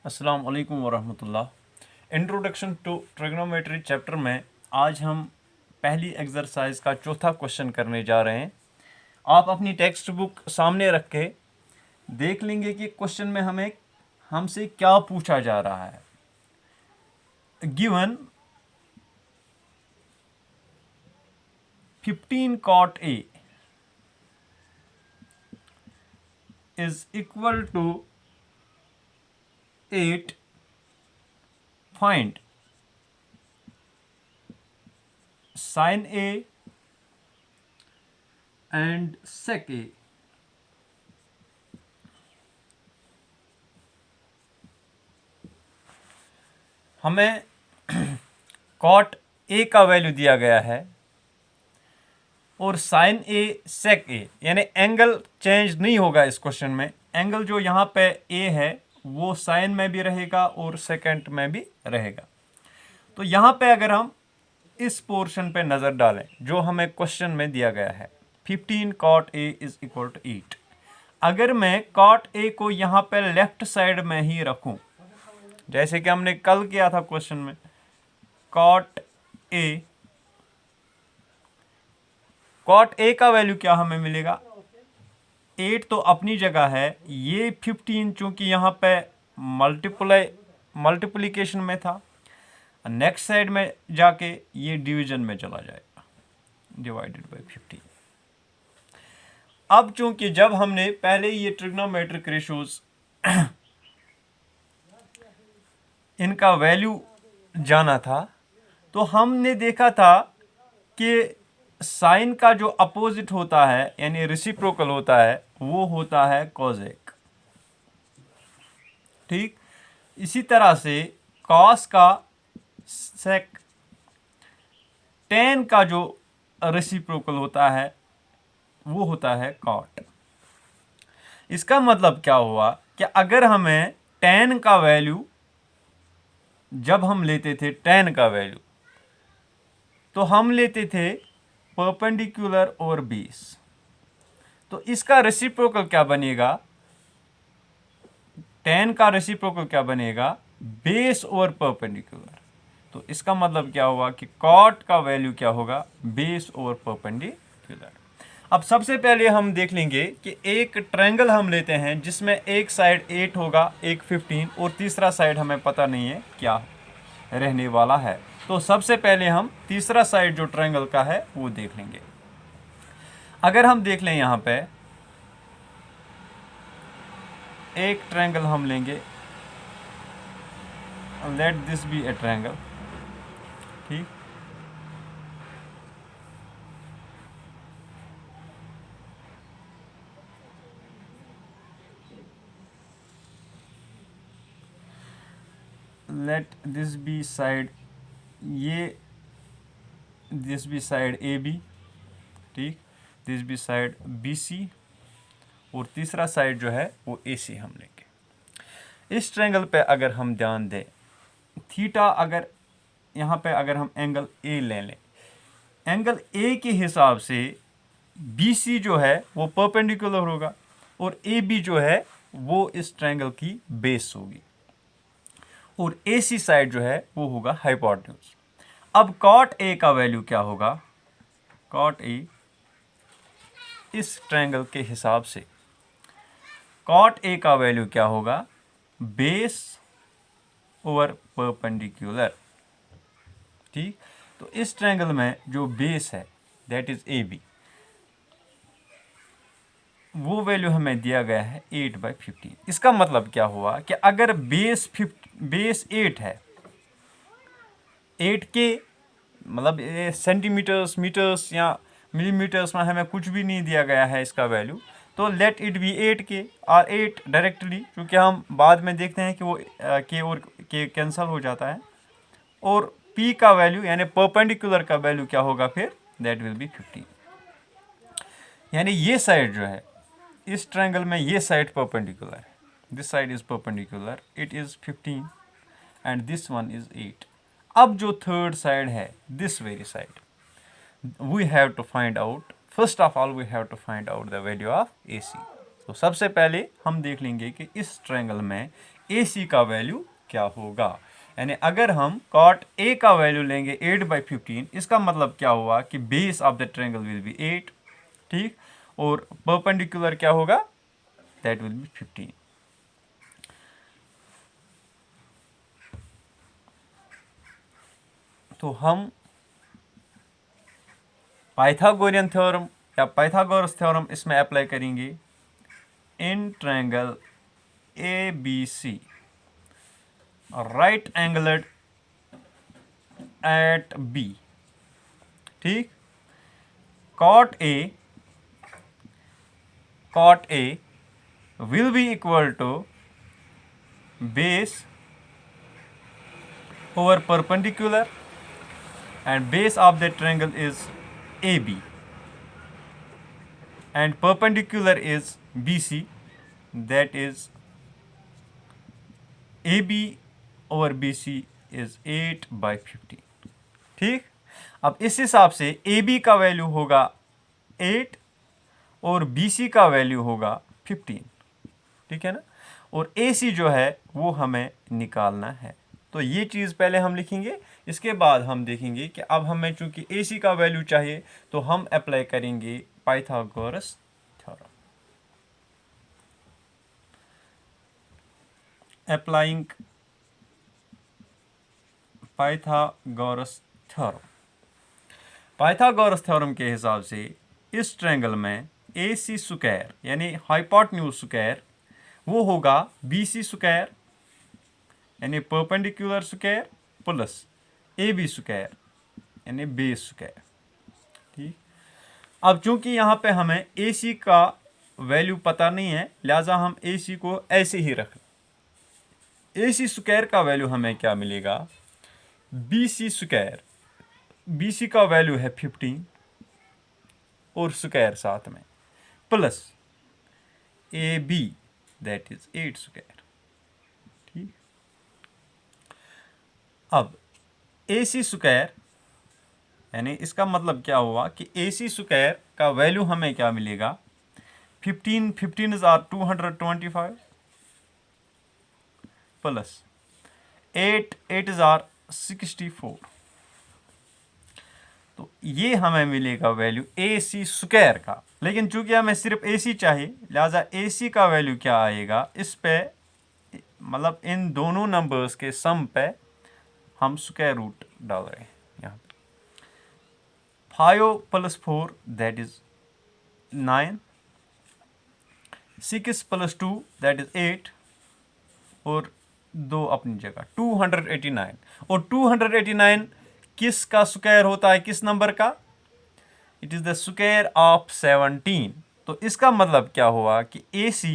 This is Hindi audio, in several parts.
अस्सलाम वालेकुम वरहमतुल्लाह। इंट्रोडक्शन टू ट्रिग्नोमेट्री चैप्टर में आज हम पहली एक्सरसाइज का चौथा क्वेश्चन करने जा रहे हैं। आप अपनी टेक्स्ट बुक सामने रख के देख लेंगे कि क्वेश्चन में हमसे क्या पूछा जा रहा है। Given 15 cot A is equal to 8, find sin A and sec A। हमें cot A का वैल्यू दिया गया है और साइन ए सेक ए, यानी एंगल चेंज नहीं होगा इस क्वेश्चन में। एंगल जो यहाँ पे ए है वो साइन में भी रहेगा और सेकेंड में भी रहेगा। तो यहाँ पे अगर हम इस पोर्शन पे नज़र डालें जो हमें क्वेश्चन में दिया गया है 15 cot A is equal to 8। अगर मैं cot A को यहाँ पे लेफ्ट साइड में ही रखूँ, जैसे कि हमने कल किया था क्वेश्चन में, cot A का वैल्यू क्या हमें मिलेगा, 8 तो अपनी जगह है, ये 15 चूंकि यहाँ पे मल्टीप्लिकेशन में था, नेक्स्ट साइड में जाके ये डिवीजन में चला जाएगा, डिवाइडेड बाय 15। अब चूंकि जब हमने पहले ये ट्रिग्नोमेट्रिक रेशोज इनका वैल्यू जाना था तो हमने देखा था कि साइन का जो अपोजिट होता है यानी रेसिप्रोकल होता है वो होता है कॉसेक। ठीक, इसी तरह से कॉस का सेक, टेन का जो रेसिप्रोकल होता है वो होता है कॉट। इसका मतलब क्या हुआ कि अगर हमें टेन का वैल्यू, जब हम लेते थे टेन का वैल्यू तो हम लेते थे परपेंडिकुलर और बेस, तो इसका रेसिप्रोकल क्या बनेगा, टेन का रेसिप्रोकल क्या बनेगा, बेस और परपेंडिकुलर। तो इसका मतलब क्या हुआ कि कॉट का वैल्यू क्या होगा, बेस और परपेंडिकुलर। अब सबसे पहले हम देख लेंगे कि एक ट्रायंगल हम लेते हैं जिसमें एक साइड 8 होगा, एक 15 और तीसरा साइड हमें पता नहीं है क्या रहने वाला है। तो सबसे पहले हम तीसरा साइड जो ट्रायंगल का है वो देख लेंगे। अगर हम देख लें यहाँ पे एक ट्रायंगल हम लेंगे, let this be a triangle. ठीक, लेट दिस बी साइड, ये this be side A B, ठीक, this be side B C और तीसरा साइड जो है वो ए सी हम लेंगे। इस ट्रायंगल पे अगर हम ध्यान दें, थीटा अगर यहाँ पे अगर हम एंगल ए ले लें, एंगल ए के हिसाब से बी सी जो है वो परपेंडिकुलर होगा और ए बी जो है वो इस ट्रायंगल की बेस होगी और ए सी साइड जो है वो होगा हाइपोटेन्यूज। अब कॉट ए का वैल्यू क्या होगा, कॉट ए इस ट्रायंगल के हिसाब से कॉट ए का वैल्यू क्या होगा, बेस ओवर परपेंडिकुलर। ठीक, तो इस ट्रायंगल में जो बेस है दैट इज ए बी, वो वैल्यू हमें दिया गया है 8/15। इसका मतलब क्या हुआ कि अगर बेस 8 है, 8 के मतलब सेंटीमीटर्स, मीटर्स या मिलीमीटर्स में हमें कुछ भी नहीं दिया गया है इसका वैल्यू, तो लेट इट बी 8 के और 8 डायरेक्टली, क्योंकि हम बाद में देखते हैं कि वो के और के कैंसिल हो जाता है, और p का वैल्यू यानी परपेंडिकुलर का वैल्यू क्या होगा फिर, दैट विल बी 15। यानी ये साइड जो है इस ट्रायंगल में ये साइड परपेंडिकुलर है, this side is perpendicular, it is 15 and this one is 8। अब जो थर्ड साइड है, this very side, we have to find out, first of all we have to find out the value of AC। तो सबसे पहले हम देख लेंगे कि इस ट्रायंगल में ए सी का वैल्यू क्या होगा। यानी अगर हम कॉट ए का वैल्यू लेंगे 8/15, इसका मतलब क्या हुआ कि base of the triangle will be 8, ठीक, और परपेंडिकुलर क्या होगा, दैट विल बी 15। तो हम पाइथागोरियन थ्योरम या पाइथागोरस थ्योरम इसमें अप्लाई करेंगे in triangle A B C right angled at B, ठीक, cot A will be equal to base over perpendicular and base of the triangle is AB and perpendicular is BC, that is AB over BC is 8/15, ठीक। अब इस हिसाब से AB का वैल्यू होगा 8 और BC का वैल्यू होगा 15, ठीक है ना, और AC जो है वो हमें निकालना है। तो ये चीज़ पहले हम लिखेंगे, इसके बाद हम देखेंगे कि अब हमें चूंकि AC का वैल्यू चाहिए तो हम अप्लाई करेंगे Pythagoras theorem. Applying Pythagoras theorem. Pythagoras theorem के हिसाब से इस ट्रायंगल में AC स्क्वायर यानी हाइपोटेन्यूज स्क्वायर वो होगा BC स्क्वायर यानी perpendicular square plus AB square यानी बेस स्क्वायर, ठीक। अब चूंकि यहाँ पे हमें AC का वैल्यू पता नहीं है, लिहाजा हम AC को ऐसे ही रख, AC स्क्वायर का वैल्यू हमें क्या मिलेगा, BC स्क्वायर, BC का वैल्यू है 15 और स्क्वायर साथ में plus AB that is 8 square, ठीक। अब AC स्क्वायर यानी इसका मतलब क्या हुआ कि AC स्क्वायर का वैल्यू हमें क्या मिलेगा, 15 is 225 प्लस 8 is 64, तो ये हमें मिलेगा वैल्यू AC स्क्वायर का। लेकिन चूंकि हमें सिर्फ AC चाहिए, लिहाजा AC का वैल्यू क्या आएगा, इस पे मतलब इन दोनों नंबर्स के सम पे हम स्क्वायर रूट डाल रहे हैं। यहाँ पे 5 + 4 दैट इज 9, 6 + 2 दैट इज 8 और 2 अपनी जगह 289, और 289 किस का स्क्वायर होता है, किस नंबर का, it is the square of 17। तो इसका मतलब क्या हुआ कि AC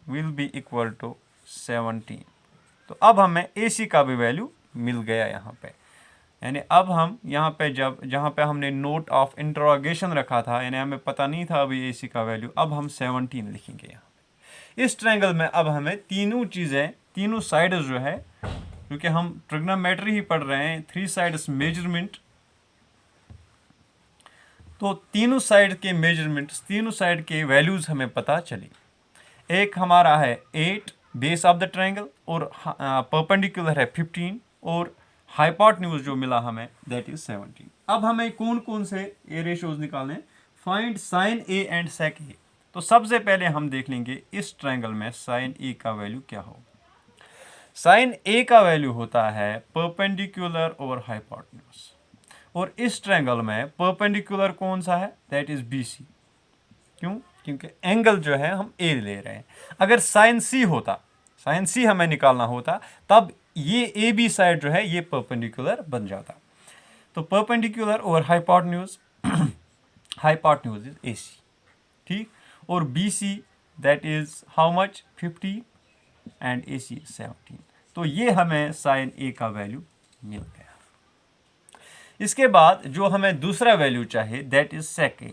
will be equal to 17। तो अब हमें AC का भी वैल्यू मिल गया यहाँ पे, यानी अब हम यहाँ पे जहाँ पे हमने नोट ऑफ इंटरोगेशन रखा था, यानी हमें पता नहीं था अभी AC का वैल्यू, अब हम 17 लिखेंगे यहाँ पे। इस ट्रायंगल में अब हमें तीनों चीज़ें, तीनों साइड्स जो है, क्योंकि हम ट्रिग्नोमेट्री ही पढ़ रहे हैं, 3 साइड्स मेजरमेंट, तो तीनों साइड के मेजरमेंट्स, तीनों साइड के वैल्यूज हमें पता चली। एक हमारा है 8 बेस ऑफ द ट्रायंगल और परपेंडिकुलर है 15 और हाइपोटेन्यूज जो मिला हमें दैट इज 17। अब हमें कौन कौन से ए रेशियोज निकालने, फाइंड साइन ए एंड सेक ए। तो सबसे पहले हम देख लेंगे इस ट्रायंगल में साइन ए का वैल्यू क्या होगा। साइन ए का वैल्यू होता है परपेंडिकुलर ओवर हाइपोटेन्यूज, और इस ट्रायंगल में परपेंडिकुलर कौन सा है, दैट इज BC। क्यों, क्योंकि एंगल जो है हम ए ले रहे हैं। अगर साइन सी होता, साइन सी हमें निकालना होता, तब ये AB साइड जो है ये परपेंडिकुलर बन जाता। तो perpendicular over hypotenuse, hypotenuse is AC, ठीक, और BC that is how much, 50 and AC 17। तो ये हमें साइन ए का वैल्यू मिल गया। इसके बाद जो हमें दूसरा वैल्यू चाहिए दैट इज सेक ए,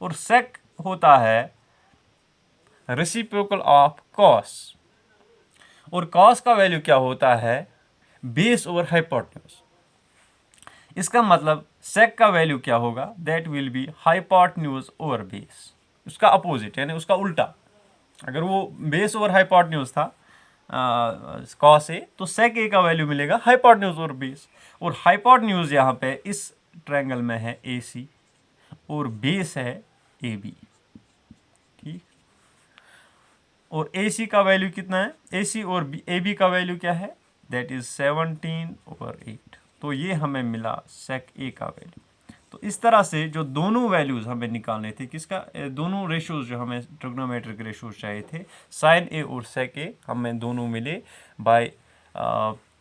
और सेक होता है रेसिप्रोकल ऑफ कॉस, और कॉस का वैल्यू क्या होता है, बेस ओवर हाइपोटेन्यूज। इसका मतलब सेक का वैल्यू क्या होगा, that will be hypotenuse over base, उसका अपोजिट यानी उसका उल्टा। अगर वो बेस ओवर हाइपोटेन्यूज था कॉस ए, तो सेक ए का वैल्यू मिलेगा हाइपोटेन्यूज और बेस। और हाइपोटेन्यूज यहाँ पे इस ट्रायंगल में है ए सी और बेस है ए बी, ठीक। और ए सी का वैल्यू कितना है, ए सी और ए बी का वैल्यू क्या है, दैट इज 17/8। तो ये हमें मिला सेक ए का वैल्यू। तो इस तरह से जो दोनों वैल्यूज हमें निकालने थे, किसका, दोनों रेशोज जो हमें ट्रिग्नोमेट्रिक रेशोज चाहिए थे, साइन ए और सेक ए, हमें दोनों मिले bye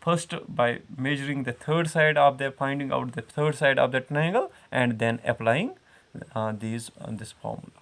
first by measuring the third side of the, finding out the third side of the triangle and then applying this formula.